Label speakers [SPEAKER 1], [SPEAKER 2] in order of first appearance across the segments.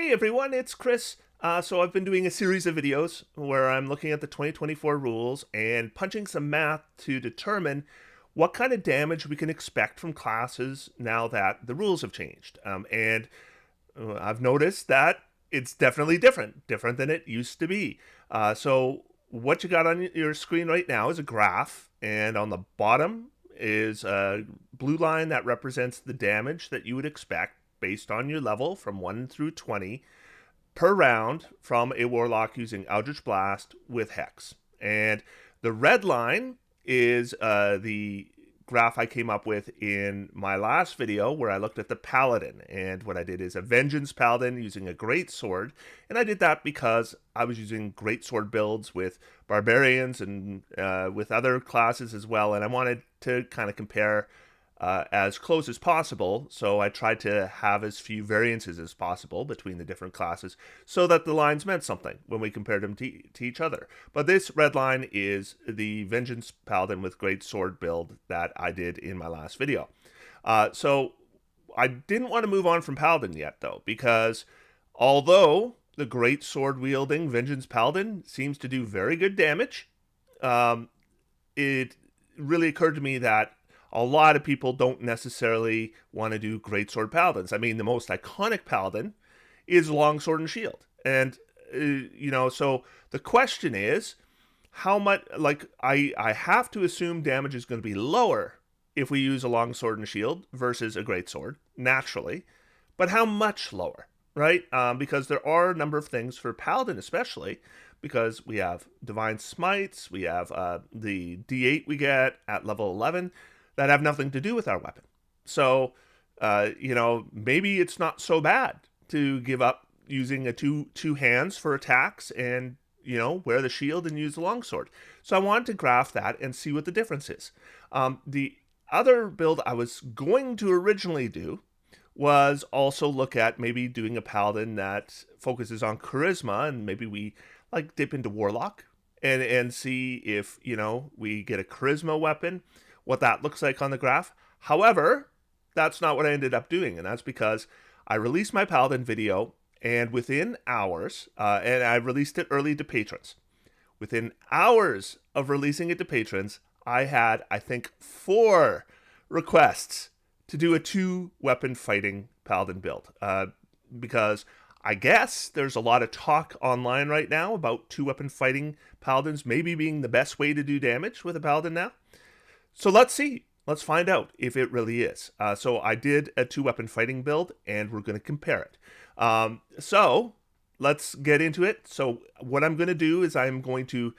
[SPEAKER 1] Hey everyone, it's Chris. So I've been doing a series of videos where I'm looking at the 2024 rules and punching some math to determine what kind of damage we can expect from classes now that the rules have changed. I've noticed that it's definitely different than it used to be. So what you got on your screen right now is a graph, and on the bottom is a blue line that represents the damage that you would expect based on your level from 1 through 20 per round from a warlock using Eldritch Blast with Hex. And the red line is the graph I came up with in my last video where I looked at the Paladin. And what I did is a Vengeance Paladin using a Great Sword. And I did that because I was using Great Sword builds with Barbarians and with other classes as well. And I wanted to kind of compare as close as possible. So I tried to have as few variances as possible between the different classes so that the lines meant something when we compared them to each other. But this red line is the Vengeance Paladin with Great Sword build that I did in my last video. So I didn't want to move on from Paladin yet, though, because although the Great Sword wielding Vengeance Paladin seems to do very good damage, it really occurred to me that a lot of people don't necessarily want to do Greatsword Paladins. I mean, the most iconic Paladin is Longsword and Shield. And, so the question is, how much, I have to assume damage is going to be lower if we use a Longsword and Shield versus a Greatsword, naturally. But how much lower, right? Because there are a number of things for Paladin especially, because we have Divine Smites, we have the D8 we get at level 11, that have nothing to do with our weapon. So, maybe it's not so bad to give up using a two hands for attacks and, wear the shield and use the longsword. So I wanted to graph that and see what the difference is. The other build I was going to originally do was also look at maybe doing a paladin that focuses on charisma, and maybe we dip into warlock and see if, we get a charisma weapon, what that looks like on the graph. However, that's not what I ended up doing, and that's because I released my Paladin video, and within hours, and I released it early to patrons. Within hours of releasing it to patrons, I had, I think, 4 requests to do a 2-weapon fighting Paladin build, because I guess there's a lot of talk online right now about 2-weapon fighting Paladins maybe being the best way to do damage with a Paladin now. So let's see. Let's find out if it really is. So I did a 2-weapon fighting build, and we're going to compare it. So let's get into it. So what I'm going to do is I'm going to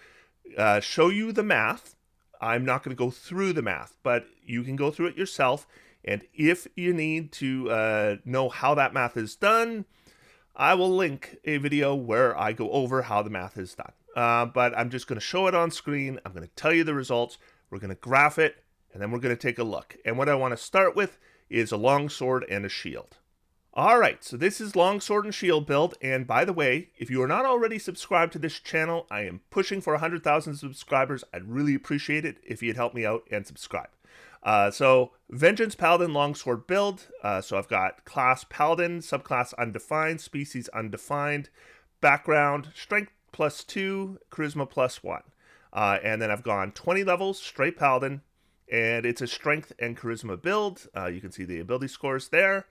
[SPEAKER 1] show you the math. I'm not going to go through the math, but you can go through it yourself. And if you need to know how that math is done, I will link a video where I go over how the math is done. But I'm just going to show it on screen. I'm going to tell you the results. We're going to graph it, and then we're going to take a look. And what I want to start with is a longsword and a shield. All right, so this is longsword and shield build. And by the way, if you are not already subscribed to this channel, I am pushing for 100,000 subscribers. I'd really appreciate it if you'd help me out and subscribe. So Vengeance Paladin longsword build. So I've got class Paladin, subclass undefined, species undefined, background, strength +2, charisma +1. And then I've gone 20 levels, straight Paladin, and it's a strength and charisma build. You can see the ability scores there.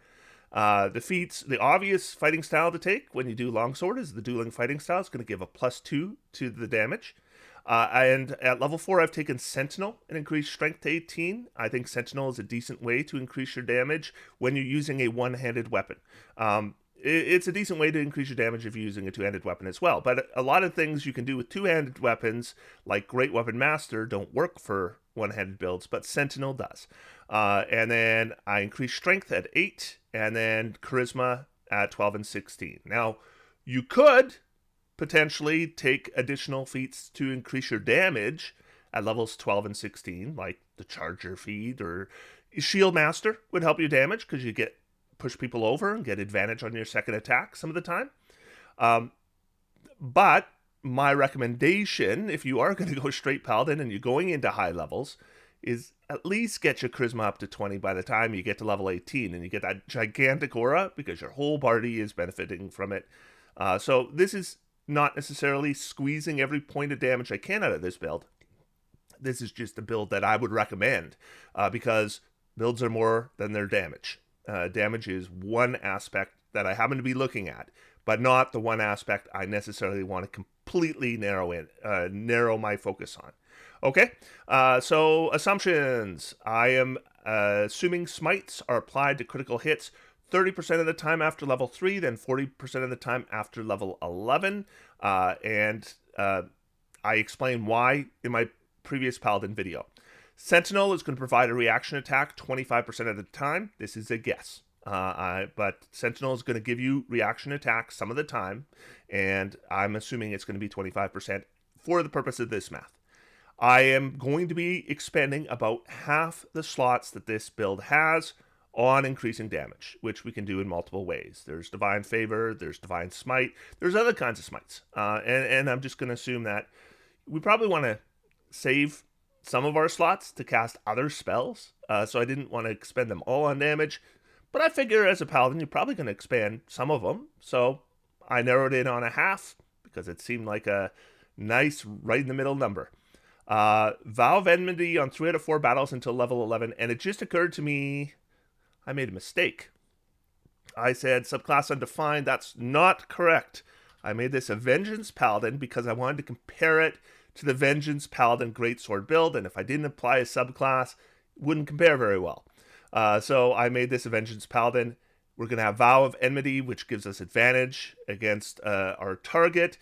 [SPEAKER 1] The feats, the obvious fighting style to take when you do longsword is the dueling fighting style. It's going to give a +2 to the damage. And at level 4, I've taken Sentinel and increased strength to 18. I think Sentinel is a decent way to increase your damage when you're using a one-handed weapon. It's a decent way to increase your damage if you're using a two-handed weapon as well. But a lot of things you can do with two-handed weapons, like Great Weapon Master, don't work for one-handed builds, but Sentinel does. And then I increase strength at 8, and then charisma at 12 and 16. Now, you could potentially take additional feats to increase your damage at levels 12 and 16, like the Charger feat, or Shield Master would help you damage because you get push people over and get advantage on your second attack some of the time. But my recommendation, if you are going to go straight Paladin and you're going into high levels, is at least get your charisma up to 20 by the time you get to level 18, and you get that gigantic aura because your whole party is benefiting from it. So this is not necessarily squeezing every point of damage I can out of this build. This is just a build that I would recommend because builds are more than their damage. Damage is one aspect that I happen to be looking at, but not the one aspect I necessarily want to completely narrow my focus on. Okay, so assumptions. I am assuming smites are applied to critical hits 30% of the time after level 3, then 40% of the time after level 11. And I explain why in my previous Paladin video. Sentinel is going to provide a reaction attack 25% of the time. This is a guess. But Sentinel is going to give you reaction attack some of the time, and I'm assuming it's going to be 25% for the purpose of this math. I am going to be expending about half the slots that this build has on increasing damage, which we can do in multiple ways. There's Divine Favor, there's Divine Smite, there's other kinds of smites. And I'm just going to assume that we probably want to save some of our slots to cast other spells. So I didn't want to expend them all on damage. But I figure as a Paladin, you're probably going to expand some of them. So I narrowed it on a half because it seemed like a nice right in the middle number. Vow of Enmity on 3 out of 4 battles until level 11. And it just occurred to me, I made a mistake. I said subclass undefined. That's not correct. I made this a Vengeance Paladin because I wanted to compare it to the Vengeance Paladin Greatsword build. And if I didn't apply a subclass, it wouldn't compare very well. So I made this a Vengeance Paladin. We're going to have Vow of Enmity, which gives us advantage against our target.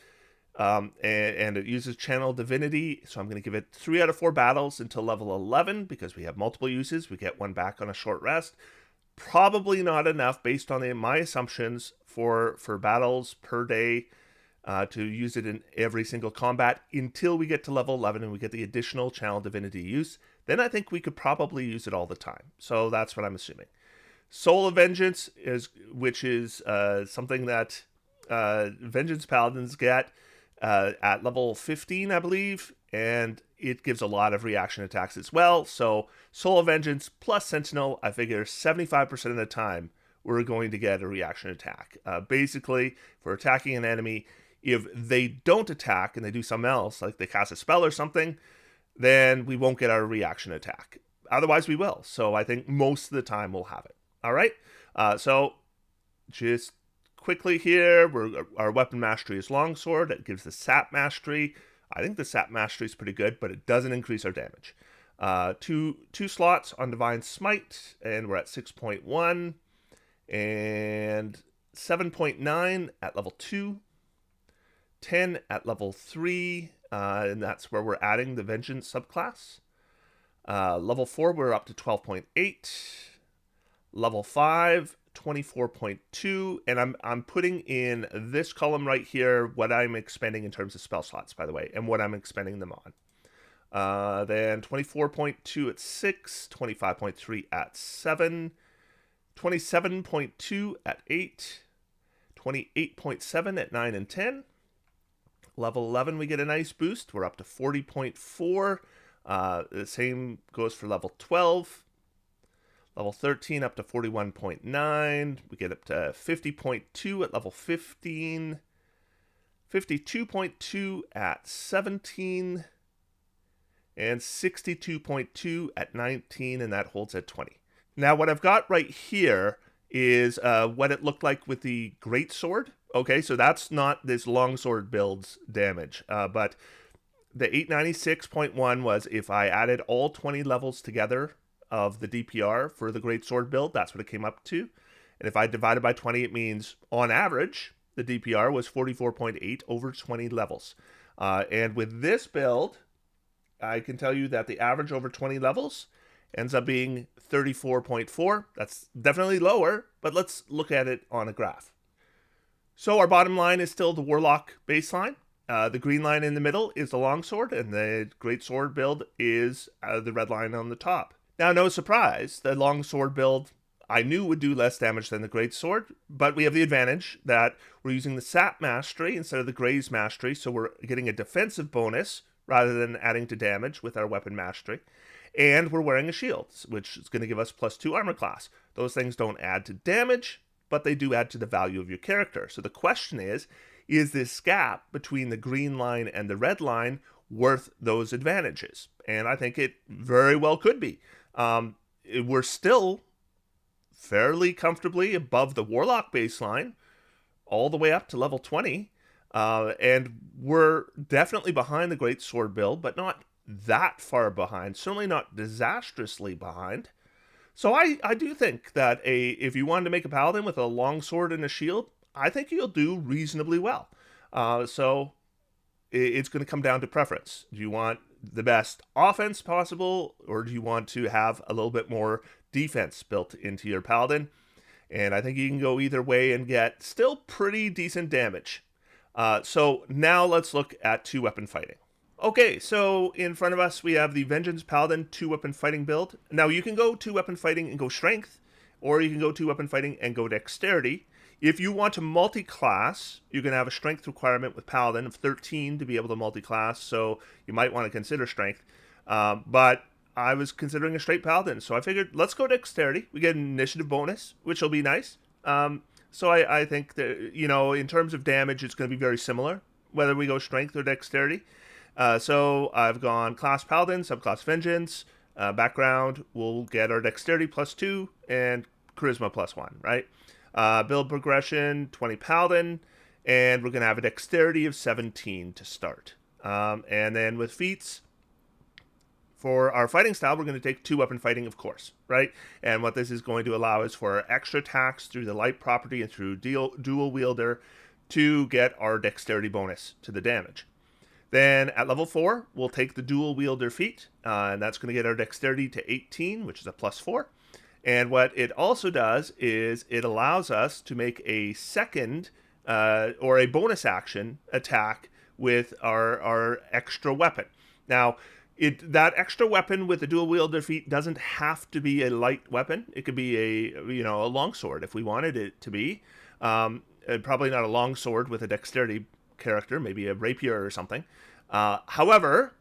[SPEAKER 1] And it uses Channel Divinity, so I'm going to give it 3 out of 4 battles until level 11, because we have multiple uses. We get one back on a short rest. Probably not enough, based on my assumptions, for battles per day to use it in every single combat until we get to level 11 and we get the additional Channel Divinity use. Then I think we could probably use it all the time. So that's what I'm assuming. Soul of Vengeance, which is something that Vengeance Paladins get at level 15, I believe, and it gives a lot of reaction attacks as well. So Soul of Vengeance plus Sentinel, I figure 75% of the time we're going to get a reaction attack. Basically, if we're attacking an enemy, if they don't attack and they do something else, like they cast a spell or something, then we won't get our reaction attack. Otherwise, we will. So I think most of the time we'll have it. All right? So just quickly here, our weapon mastery is Longsword. It gives the Sap Mastery. I think the Sap Mastery is pretty good, but it doesn't increase our damage. Two slots on Divine Smite, and we're at 6.1. And 7.9 at level 2. 10 at level 3, and that's where we're adding the Vengeance subclass. Level 4, we're up to 12.8. Level 5, 24.2, and I'm putting in this column right here what I'm expending in terms of spell slots, by the way, and what I'm expending them on. Then 24.2 at 6, 25.3 at 7, 27.2 at 8, 28.7 at 9 and 10. Level 11, we get a nice boost. We're up to 40.4. The same goes for level 12. Level 13 up to 41.9. We get up to 50.2 at level 15. 52.2 at 17. And 62.2 at 19, and that holds at 20. Now, what I've got right here is what it looked like with the Greatsword. Okay, so that's not this Longsword build's damage, but the 896.1 was if I added all 20 levels together of the DPR for the Greatsword build, that's what it came up to. And if I divided by 20, it means on average, the DPR was 44.8 over 20 levels. And with this build, I can tell you that the average over 20 levels ends up being 34.4. That's definitely lower, but let's look at it on a graph. So our bottom line is still the Warlock baseline. The green line in the middle is the Longsword, and the Greatsword build is the red line on the top. Now, no surprise, the Longsword build I knew would do less damage than the Greatsword, but we have the advantage that we're using the Sap Mastery instead of the Graze Mastery, so we're getting a defensive bonus rather than adding to damage with our weapon mastery. And we're wearing a shield, which is going to give us +2 armor class. Those things don't add to damage, but they do add to the value of your character. So the question is this gap between the green line and the red line worth those advantages? And I think it very well could be. We're still fairly comfortably above the Warlock baseline, all the way up to level 20. And we're definitely behind the Great Sword build, but not that far behind. Certainly not disastrously behind. So I do think that if you wanted to make a Paladin with a long sword and a shield, I think you'll do reasonably well. So it's going to come down to preference. Do you want the best offense possible, or do you want to have a little bit more defense built into your Paladin? And I think you can go either way and get still pretty decent damage. So now let's look at 2-weapon fighting. Okay, so in front of us we have the Vengeance Paladin 2-weapon fighting build. Now you can go 2-weapon fighting and go strength, or you can go 2-weapon fighting and go dexterity. If you want to multi-class, you're going to have a strength requirement with Paladin of 13 to be able to multi-class, so you might want to consider strength. But I was considering a straight Paladin, so I figured let's go dexterity. We get an initiative bonus, which will be nice. So I think that, in terms of damage, it's going to be very similar, whether we go strength or dexterity. So I've gone class Paladin, subclass Vengeance. Background, we'll get our dexterity +2 and charisma +1, right? Build progression, 20 Paladin, and we're going to have a dexterity of 17 to start. And then with feats, for our fighting style, we're going to take 2-weapon fighting, of course, right? And what this is going to allow is for extra attacks through the light property and through dual wielder to get our dexterity bonus to the damage. Then at level 4, we'll take the dual wielder feat, and that's going to get our dexterity to 18, which is a +4. And what it also does is it allows us to make a second or a bonus action attack with our extra weapon. Now, that extra weapon with the dual wielder feat doesn't have to be a light weapon. It could be a longsword if we wanted it to be. Probably not a longsword with a dexterity character, maybe a rapier or something. However,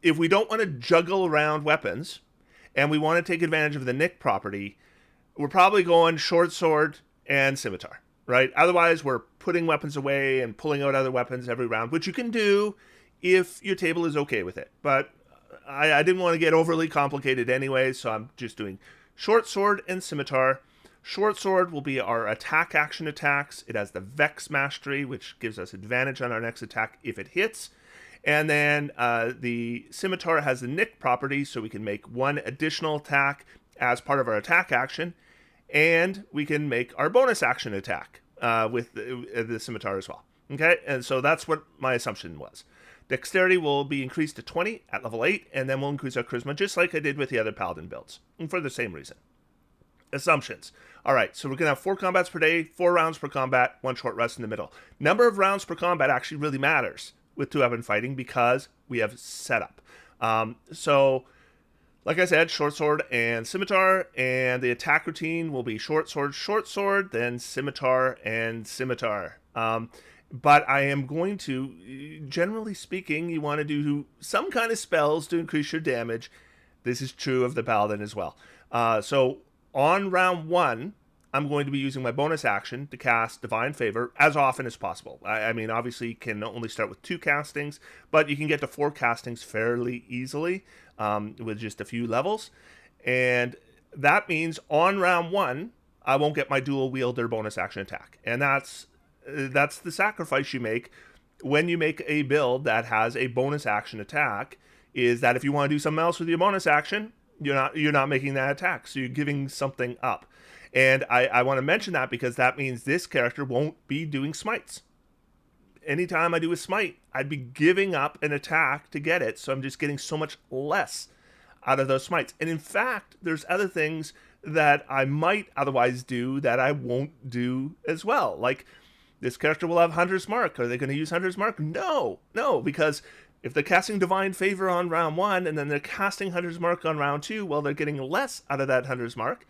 [SPEAKER 1] if we don't want to juggle around weapons and we want to take advantage of the Nick property, we're probably going short sword and scimitar, right? Otherwise, we're putting weapons away and pulling out other weapons every round, which you can do if your table is okay with it. But I didn't want to get overly complicated anyway, so I'm just doing short sword and scimitar. Short sword will be our attack action attacks. It has the Vex Mastery, which gives us advantage on our next attack if it hits. And then the scimitar has the Nick property, so we can make one additional attack as part of our attack action. And we can make our bonus action attack with the scimitar as well. Okay, and so that's what my assumption was. Dexterity will be increased to 20 at level 8, and then we'll increase our charisma just like I did with the other Paladin builds, and for the same reason. Assumptions. All right, so we're going to have 4 combats per day, 4 rounds per combat, 1 short rest in the middle. Number of rounds per combat actually really matters with 2-weapon fighting because we have setup. So, like I said, short sword and scimitar, and the attack routine will be short sword, then scimitar and scimitar. But I am going to, generally speaking, you want to do some kind of spells to increase your damage. This is true of the Paladin as well. So on round 1, I'm going to be using my bonus action to cast Divine Favor as often as possible. I mean, obviously, you can only start with 2 castings, but you can get to 4 castings fairly easily with just a few levels. And that means on round 1, I won't get my dual wielder bonus action attack. And that's the sacrifice you make when you make a build that has a bonus action attack, is that if you want to do something else with your bonus action, you're not making that attack, so you're giving something up. And I want to mention that because that means this character won't be doing smites. Anytime I do a smite, I'd be giving up an attack to get it, so I'm just getting so much less out of those smites. And in fact, there's other things that I might otherwise do that I won't do as well. Like, this character will have Hunter's Mark. Are they going to use Hunter's Mark? No, because if they're casting Divine Favor on round 1 and then they're casting Hunter's Mark on round 2, well, they're getting less out of that Hunter's Mark.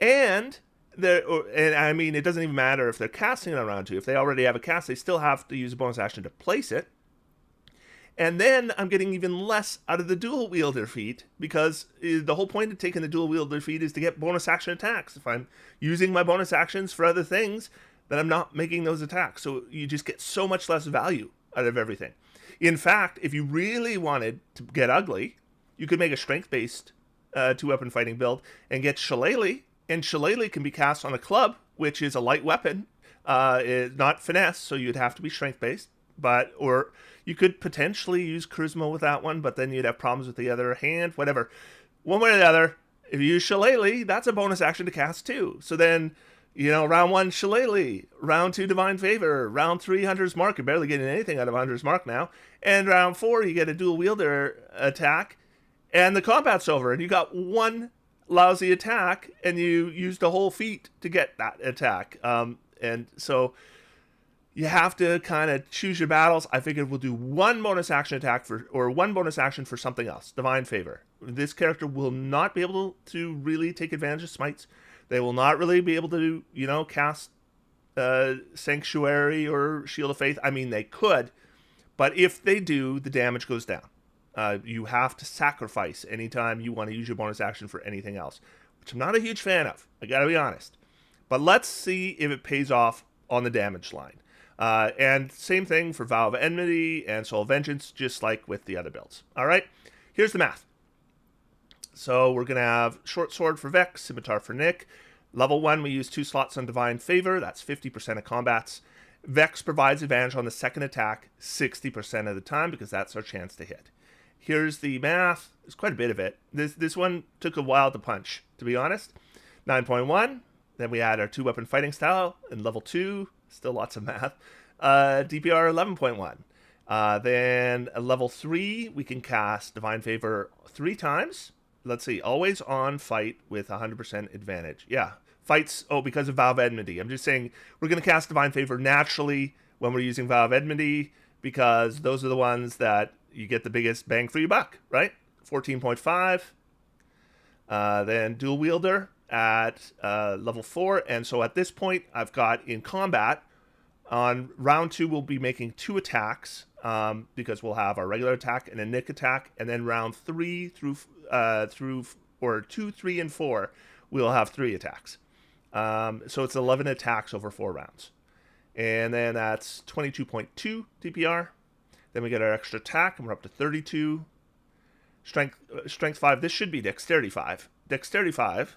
[SPEAKER 1] And I mean, it doesn't even matter if they're casting it on round 2. If they already have a cast, they still have to use a bonus action to place it. And then I'm getting even less out of the dual wielder feat, because the whole point of taking the dual wielder feat is to get bonus action attacks. If I'm using my bonus actions for other things, then I'm not making those attacks. So you just get so much less value out of everything. In fact, if you really wanted to get ugly, you could make a strength-based 2-weapon fighting build and get Shillelagh. And Shillelagh can be cast on a club, which is a light weapon, not finesse, so you'd have to be strength-based. Or you could potentially use charisma with that one, but then you'd have problems with the other hand, whatever. One way or the other, if you use Shillelagh, that's a bonus action to cast too. So then, round 1, Shillelagh. Round 2, Divine Favor. Round 3, Hunter's Mark. You're barely getting anything out of Hunter's Mark now. And round 4, you get a dual wielder attack, and the combat's over, and you got one lousy attack, and you used a whole feat to get that attack. And so you have to kind of choose your battles. I figured we'll do one bonus action attack or one bonus action for something else. Divine Favor. This character will not be able to really take advantage of smites. They will not really be able to, cast Sanctuary or Shield of Faith. I mean, they could, but if they do, the damage goes down. You have to sacrifice anytime you want to use your bonus action for anything else, which I'm not a huge fan of. I gotta be honest. But let's see if it pays off on the damage line. And same thing for Vow of Enmity and Soul of Vengeance, just like with the other builds. All right, here's the math. So we're going to have Short Sword for Vex, Scimitar for Nick. Level 1, we use 2 slots on Divine Favor. That's 50% of combats. Vex provides advantage on the second attack 60% of the time, because that's our chance to hit. Here's the math. There's quite a bit of it. This one took a while to punch, to be honest. 9.1. Then we add our 2-weapon fighting style. And level 2, still lots of math. DPR 11.1. Then level 3, we can cast Divine Favor 3 times. Let's see, always on fight with 100% advantage. Yeah, fights, because of Vow of Enmity. I'm just saying we're going to cast Divine Favor naturally when we're using Vow of Enmity, because those are the ones that you get the biggest bang for your buck, right? 14.5. Then Dual Wielder at level 4. And so at this point, I've got in combat, on round 2, we'll be making 2 attacks, because we'll have our regular attack and a Nick attack. And then round 3 through 2, 3, and 4, we'll have 3 attacks. So it's 11 attacks over 4 rounds. And then that's 22.2 DPR. Then we get our extra attack, and we're up to 32. Strength 5. This should be Dexterity 5. Dexterity 5.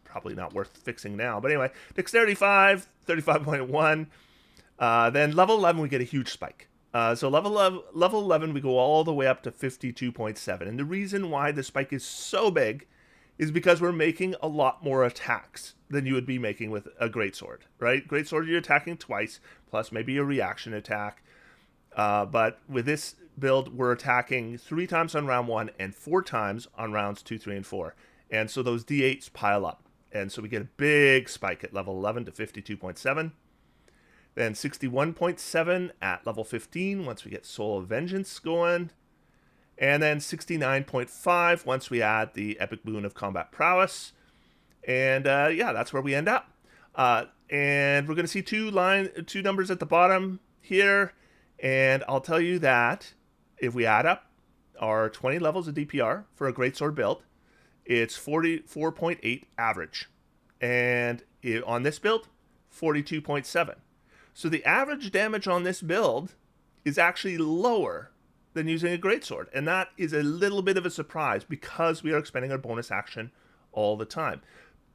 [SPEAKER 1] Probably not worth fixing now. But anyway, Dexterity 5, 35.1. Then level 11, we get a huge spike. So level 11, we go all the way up to 52.7. And the reason why the spike is so big is because we're making a lot more attacks than you would be making with a Greatsword, right? Greatsword, you're attacking twice, plus maybe a reaction attack. But with this build, we're attacking 3 times on round 1 and 4 times on rounds 2, 3, and 4. And so those D8s pile up. And so we get a big spike at level 11 to 52.7. Then 61.7 at level 15 once we get Soul of Vengeance going. And then 69.5 once we add the Epic Boon of Combat Prowess. And that's where we end up. And we're going to see 2 numbers at the bottom here. And I'll tell you that if we add up our 20 levels of DPR for a Greatsword build, it's 44.8 average. And on this build, 42.7. So the average damage on this build is actually lower than using a Greatsword. And that is a little bit of a surprise, because we are expending our bonus action all the time.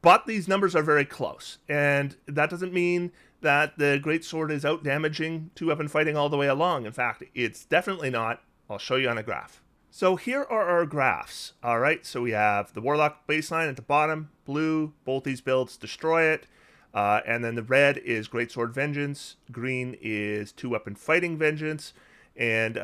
[SPEAKER 1] But these numbers are very close. And that doesn't mean that the Greatsword is out damaging 2-weapon fighting all the way along. In fact, it's definitely not. I'll show you on a graph. So here are our graphs. All right, so we have the Warlock baseline at the bottom, blue, both these builds destroy it. And then the red is Greatsword Vengeance, green is 2-weapon fighting Vengeance. And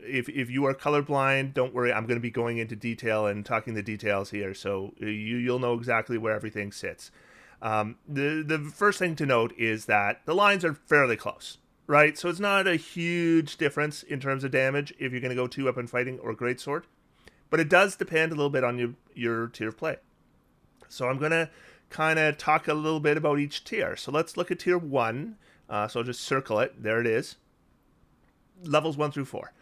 [SPEAKER 1] if you are colorblind, don't worry, I'm going to be going into detail and talking the details here, so you'll know exactly where everything sits. The first thing to note is that the lines are fairly close, right? So it's not a huge difference in terms of damage if you're going to go 2-weapon fighting or Greatsword, but it does depend a little bit on your tier of play. So I'm going to kind of talk a little bit about each tier. So let's look at tier 1. So I'll just circle it. There it is. levels 1 through 4.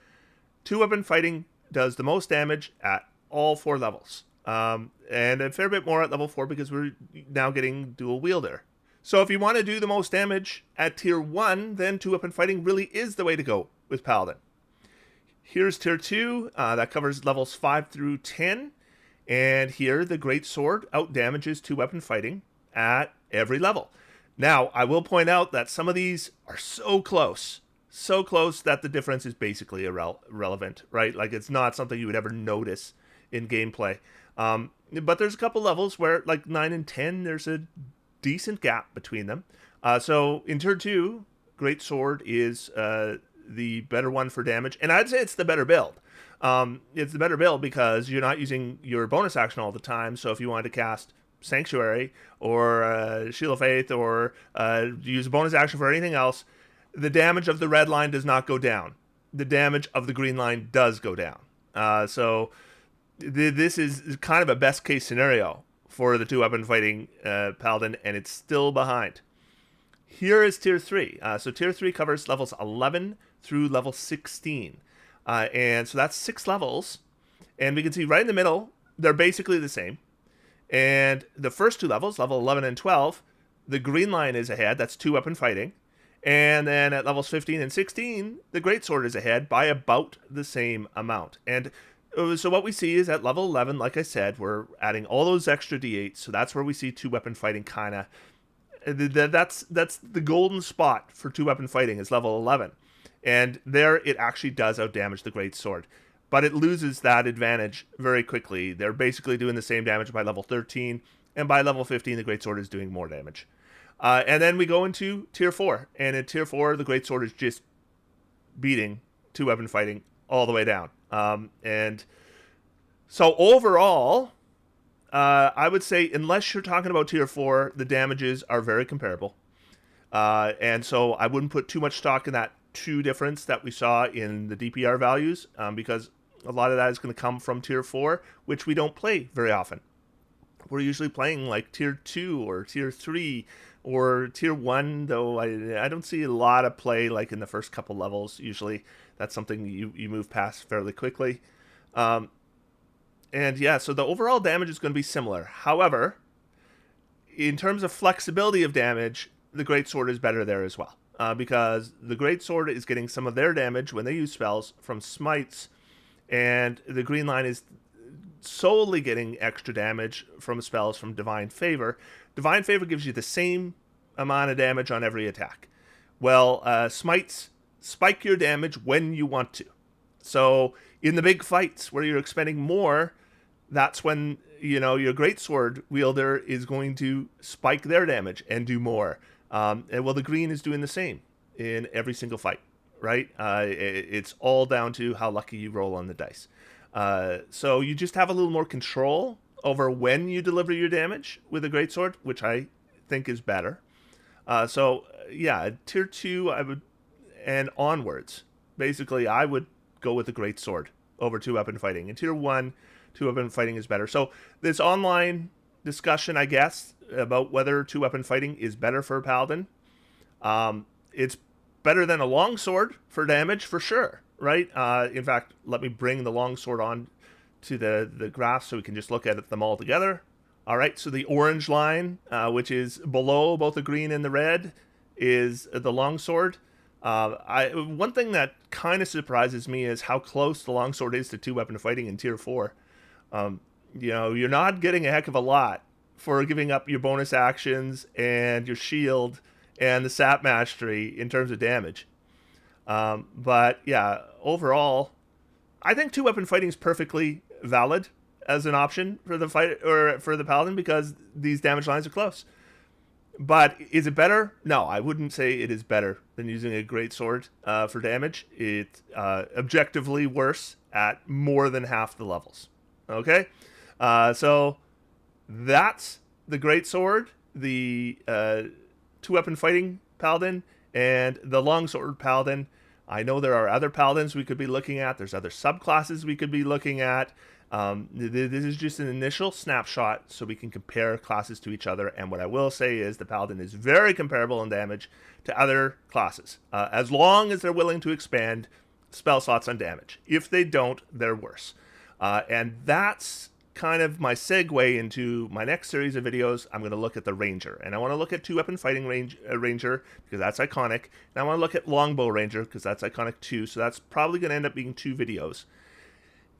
[SPEAKER 1] Two-weapon fighting does the most damage at all 4 levels. And a fair bit more at level 4 because we're now getting dual wielder. So if you want to do the most damage at tier 1, then two-weapon fighting really is the way to go with Paladin. Here's tier 2, that covers levels 5 through 10. And here, the Great Sword outdamages two-weapon fighting at every level. Now, I will point out that some of these are so close that the difference is basically irrelevant, right? Like, it's not something you would ever notice in gameplay. But there's a couple levels where, like 9 and 10, there's a decent gap between them. So in tier 2, Great Sword is the better one for damage, and I'd say it's the better build. It's the better build because you're not using your bonus action all the time. So if you wanted to cast Sanctuary or Shield of Faith or use a bonus action for anything else, the damage of the red line does not go down. The damage of the green line does go down. So this is kind of a best case scenario for the two-weapon fighting Paladin, and it's still behind. Here is tier 3. So tier 3 covers levels 11 through level 16. And so that's 6 levels. And we can see right in the middle, they're basically the same. And the first 2 levels, level 11 and 12, the green line is ahead. That's two-weapon fighting. And then at levels 15 and 16, the Greatsword is ahead by about the same amount. And so what we see is at level 11, like I said, we're adding all those extra d8s. So that's where we see two-weapon fighting kind of... That's the golden spot for two-weapon fighting is level 11. And there it actually does outdamage the Great Sword. But it loses that advantage very quickly. They're basically doing the same damage by level 13. And by level 15, the Great Sword is doing more damage. And then we go into tier 4. And in tier 4, the Great Sword is just beating two-weapon fighting all the way down. And so overall, I would say unless you're talking about tier 4, the damages are very comparable. And so I wouldn't put too much stock in that 2 difference that we saw in the DPR values, because a lot of that is going to come from tier 4, which we don't play very often. We're usually playing like tier 2 or tier 3 or tier 1, though I don't see a lot of play like in the first couple levels. Usually that's something you move past fairly quickly. And yeah, so the overall damage is going to be similar. However, in terms of flexibility of damage, the Great Sword is better there as well. Because the Great Sword is getting some of their damage when they use spells from smites, and the green line is solely getting extra damage from spells from Divine Favor. Divine Favor gives you the same amount of damage on every attack. Well, smites spike your damage when you want to. So in the big fights where you're expending more, that's when, you know, your Greatsword wielder is going to spike their damage and do more. And well, the green is doing the same in every single fight, right? It's all down to how lucky you roll on the dice. So you just have a little more control over when you deliver your damage with a Greatsword, which I think is better. So yeah, tier 2, I would, and onwards, basically, I would go with the Greatsword over two-weapon fighting. In tier 1, two-weapon fighting is better. So this online discussion, I guess, about whether two-weapon fighting is better for Paladin. It's better than a longsword for damage, for sure, right? In fact, let me bring the longsword on to the graph so we can just look at them all together. All right, so the orange line, which is below both the green and the red, is the longsword. One thing that kind of surprises me is how close the longsword is to two-weapon fighting in tier 4. You know, you're not getting a heck of a lot for giving up your bonus actions and your shield and the sap mastery in terms of damage. But yeah, overall, I think two-weapon fighting is perfectly valid as an option for the fight or for the Paladin because these damage lines are close. But is it better? No, I wouldn't say it is better than using a Greatsword for damage. It's objectively worse at more than half the levels. Okay? So that's the Greatsword, the two-weapon fighting Paladin, and the longsword Paladin. I know there are other Paladins we could be looking at. There's other subclasses we could be looking at. This is just an initial snapshot so we can compare classes to each other. And what I will say is the Paladin is very comparable in damage to other classes. As long as they're willing to expand spell slots on damage. If they don't, they're worse. And that's kind of my segue into my next series of videos. I'm going to look at the Ranger, and I want to look at two-weapon fighting Ranger because that's iconic, and I want to look at Longbow Ranger because that's iconic too. So that's probably going to end up being 2 videos.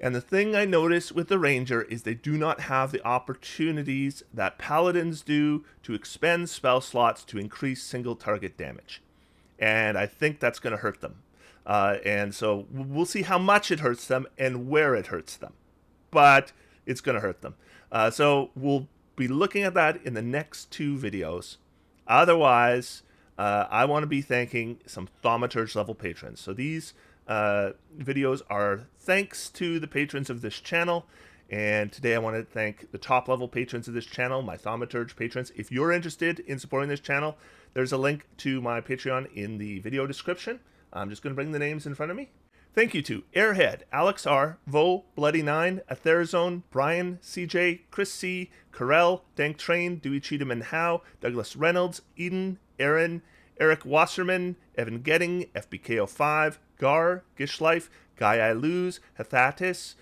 [SPEAKER 1] And the thing I notice with the Ranger is they do not have the opportunities that Paladins do to expend spell slots to increase single target damage. And I think that's going to hurt them. And so we'll see how much it hurts them and where it hurts them. But it's going to hurt them. So we'll be looking at that in the next 2 videos. Otherwise, I want to be thanking some Thaumaturge level patrons. So these videos are thanks to the patrons of this channel. And today I want to thank the top level patrons of this channel, my Thaumaturge patrons. If you're interested in supporting this channel, there's a link to my Patreon in the video description. I'm just going to bring the names in front of me. Thank you to Airhead, Alex R, Vo, Bloody9, Atherazone, Brian, CJ, Chris C, Carell, Dank Train, Dewey Cheatham and Howe, Douglas Reynolds, Eden, Aaron, Eric Wasserman, Evan Getting, FBKO5, Gar, Gishlife, Guy I Lose, Hethatis,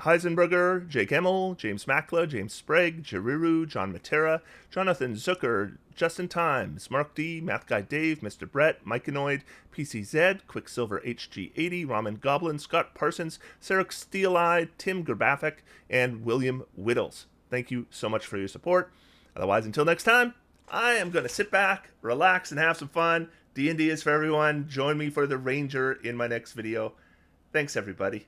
[SPEAKER 1] Heisenberger, Jake Emmel, James Makla, James Sprague, Jariru, John Matera, Jonathan Zucker, Justin Times, Mark D, Math Guy Dave, Mr. Brett, Mikeanoid, PCZ, Quicksilver HG80, Ramen Goblin, Scott Parsons, Sarah Steel-Eyed, Tim Gerbafik, and William Whittles. Thank you so much for your support. Otherwise, until next time, I am going to sit back, relax, and have some fun. D&D is for everyone. Join me for the Ranger in my next video. Thanks, everybody.